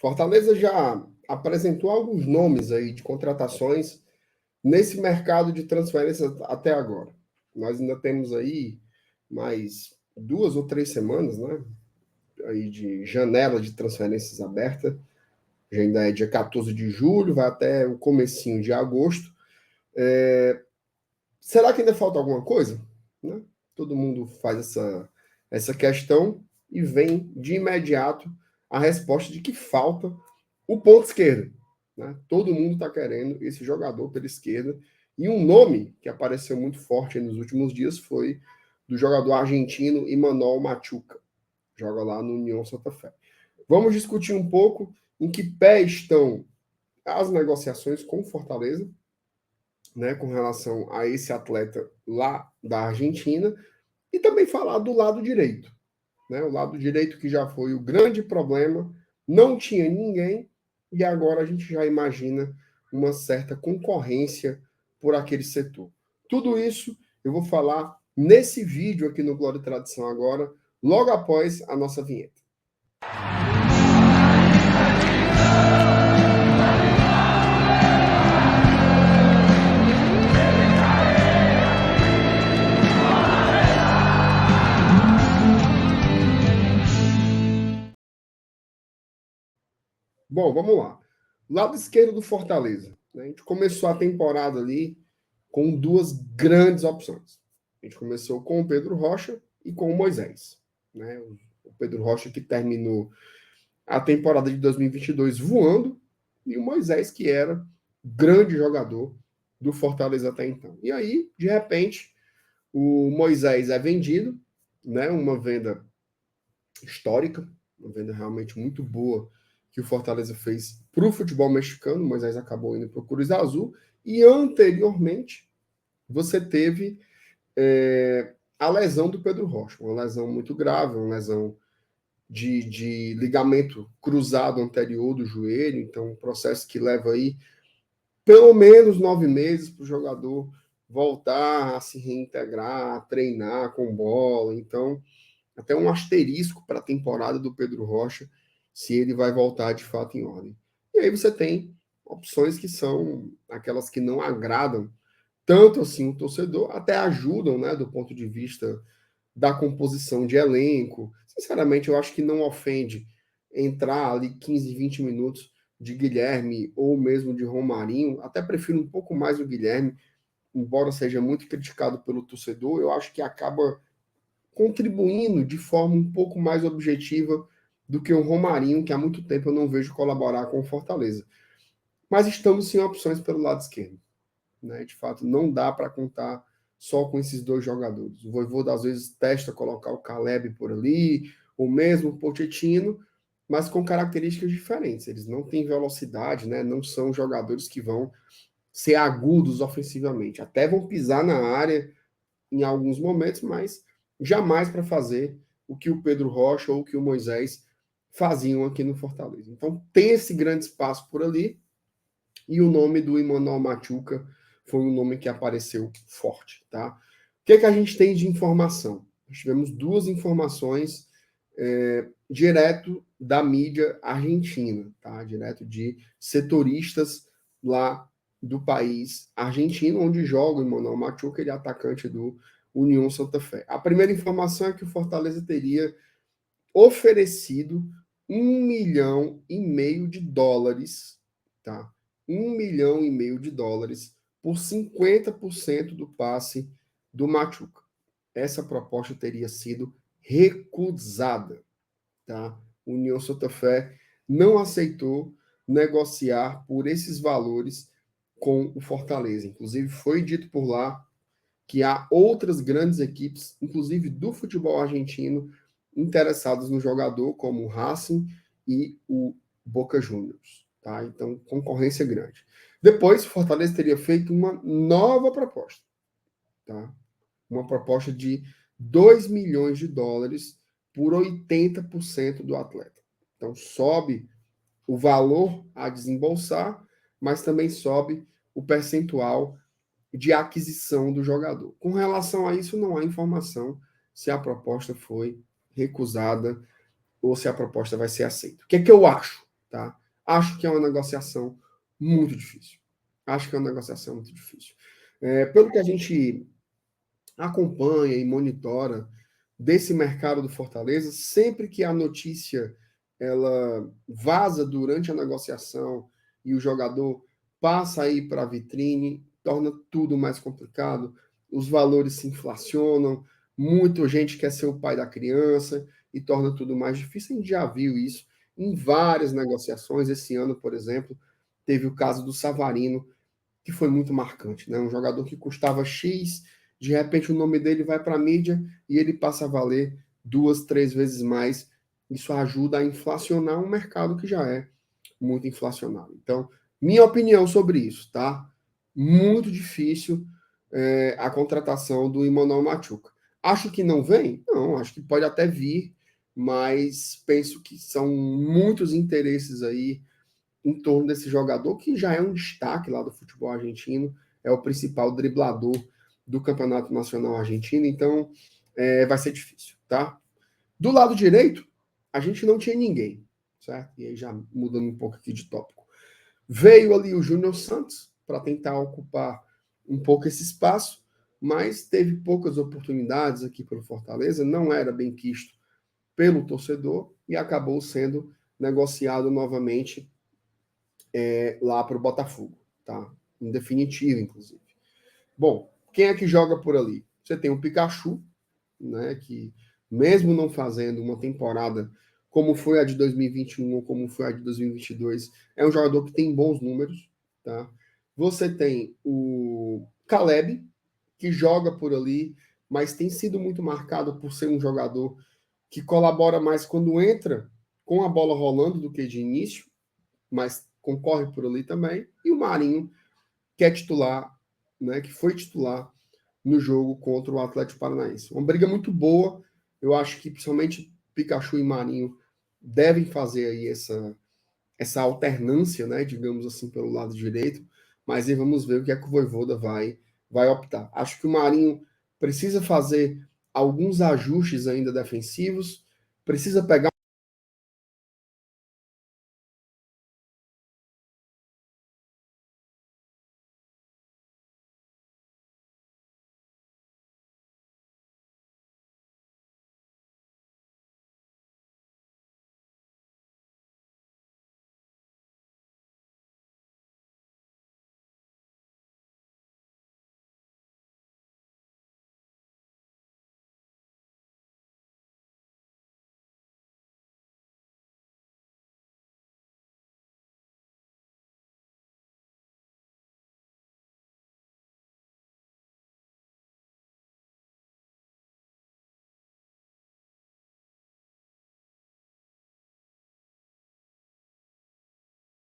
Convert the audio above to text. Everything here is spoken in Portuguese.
Fortaleza já apresentou alguns nomes aí de contratações nesse mercado de transferências até agora. Nós ainda temos aí mais 2 ou 3 semanas, né? Aí de janela de transferências aberta. Já ainda é dia 14 de julho, vai até o comecinho de agosto. Será que ainda falta alguma coisa? Né? Todo mundo faz essa questão e vem de imediato a resposta de que falta o ponto esquerdo. Né? Todo mundo está querendo esse jogador pela esquerda. E um nome que apareceu muito forte nos últimos dias foi do jogador argentino Imanol Machuca. Joga lá no União Santa Fé. Vamos discutir um pouco em que pé estão as negociações com Fortaleza, né, com relação a esse atleta lá da Argentina, e também falar do lado direito. Né? O lado direito que já foi o grande problema, não tinha ninguém, e agora a gente já imagina uma certa concorrência por aquele setor. Tudo isso eu vou falar nesse vídeo aqui no Glória e Tradição agora, logo após a nossa vinheta. Bom, vamos lá. Lado esquerdo do Fortaleza. Né? A gente começou a temporada ali com duas grandes opções. A gente começou com o Pedro Rocha e com o Moisés. Né? O Pedro Rocha que terminou a temporada de 2022 voando, e o Moisés que era grande jogador do Fortaleza até então. E aí, de repente, o Moisés é vendido, né? Uma venda histórica, uma venda realmente muito boa que o Fortaleza fez para o futebol mexicano. O Moisés acabou indo para o Cruz Azul, e anteriormente você teve a lesão do Pedro Rocha, uma lesão muito grave, uma lesão de ligamento cruzado anterior do joelho, então um processo que leva aí pelo menos 9 meses para o jogador voltar a se reintegrar, a treinar com bola. Então, até um asterisco para a temporada do Pedro Rocha, se ele vai voltar de fato em ordem. E aí você tem opções que são aquelas que não agradam tanto assim o torcedor, até ajudam, né, do ponto de vista da composição de elenco. Sinceramente, eu acho que não ofende entrar ali 15, 20 minutos de Guilherme ou mesmo de Romarinho. Até prefiro um pouco mais o Guilherme, embora seja muito criticado pelo torcedor. Eu acho que acaba contribuindo de forma um pouco mais objetiva do que o Romarinho, que há muito tempo eu não vejo colaborar com o Fortaleza. Mas estamos sem opções pelo lado esquerdo. Né? De fato, não dá para contar só com esses dois jogadores. O Vojvoda às vezes testa colocar o Caleb por ali, ou mesmo o Pochettino, mas com características diferentes. Eles não têm velocidade, né? Não são jogadores que vão ser agudos ofensivamente. Até vão pisar na área em alguns momentos, mas jamais para fazer o que o Pedro Rocha ou o que o Moisés faziam aqui no Fortaleza. Então tem esse grande espaço por ali, e o nome do Imanol Machuca foi um nome que apareceu forte, tá? O que é que a gente tem de informação? Nós tivemos duas informações direto da mídia argentina, tá? Direto de setoristas lá do país argentino, onde joga o Imanol Machuca, ele é atacante do União Santa Fé. A primeira informação é que o Fortaleza teria oferecido 1,5 milhão de dólares, tá? 1,5 milhão de dólares por 50% do passe do Machuca. Essa proposta teria sido recusada, tá? O União Santa Fé não aceitou negociar por esses valores com o Fortaleza. Inclusive, foi dito por lá que há outras grandes equipes, inclusive do futebol argentino, interessadas no jogador, como o Racing e o Boca Juniors. Tá? Então, concorrência grande. Depois, o Fortaleza teria feito uma nova proposta. Tá? Uma proposta de 2 milhões de dólares por 80% do atleta. Então, sobe o valor a desembolsar, mas também sobe o percentual de aquisição do jogador. Com relação a isso, não há informação se a proposta foi recusada ou se a proposta vai ser aceita. O que é que eu acho? tá? Acho que é uma negociação muito difícil. Acho que é uma negociação muito difícil. Pelo que a gente acompanha e monitora desse mercado do Fortaleza, sempre que a notícia ela vaza durante a negociação e o jogador passa aí para a vitrine, torna tudo mais complicado, os valores se inflacionam, muita gente quer ser o pai da criança e torna tudo mais difícil. A gente já viu isso em várias negociações. Esse ano, por exemplo, teve o caso do Savarino, que foi muito marcante, né? Um jogador que custava X, de repente o nome dele vai para a mídia e ele passa a valer 2, 3 vezes mais. Isso ajuda a inflacionar um mercado que já é muito inflacionado. Então, minha opinião sobre isso, tá? Muito difícil a contratação do Emmanuel Machuca. Acho que não vem? Não, acho que pode até vir, mas penso que são muitos interesses aí em torno desse jogador, que já é um destaque lá do futebol argentino, é o principal driblador do Campeonato Nacional Argentino, então vai ser difícil, tá? Do lado direito, a gente não tinha ninguém, certo? E aí já mudando um pouco aqui de tópico. Veio ali o Júnior Santos para tentar ocupar um pouco esse espaço, mas teve poucas oportunidades aqui pelo Fortaleza, não era bem quisto pelo torcedor e acabou sendo negociado novamente lá para o Botafogo, tá? Em definitivo, inclusive. Bom, quem é que joga por ali? Você tem o Pikachu, né? Que mesmo não fazendo uma temporada como foi a de 2021 ou como foi a de 2022, é um jogador que tem bons números, tá? Você tem o Caleb, que joga por ali, mas tem sido muito marcado por ser um jogador que colabora mais quando entra com a bola rolando do que de início, mas concorre por ali também. E o Marinho, que é titular, né, que foi titular no jogo contra o Atlético Paranaense. Uma briga muito boa. Eu acho que principalmente Pikachu e Marinho devem fazer aí essa alternância, né, digamos assim, pelo lado direito. Mas aí vamos ver o que é que o Vojvoda vai optar. Acho que o Marinho precisa fazer alguns ajustes ainda defensivos, precisa pegar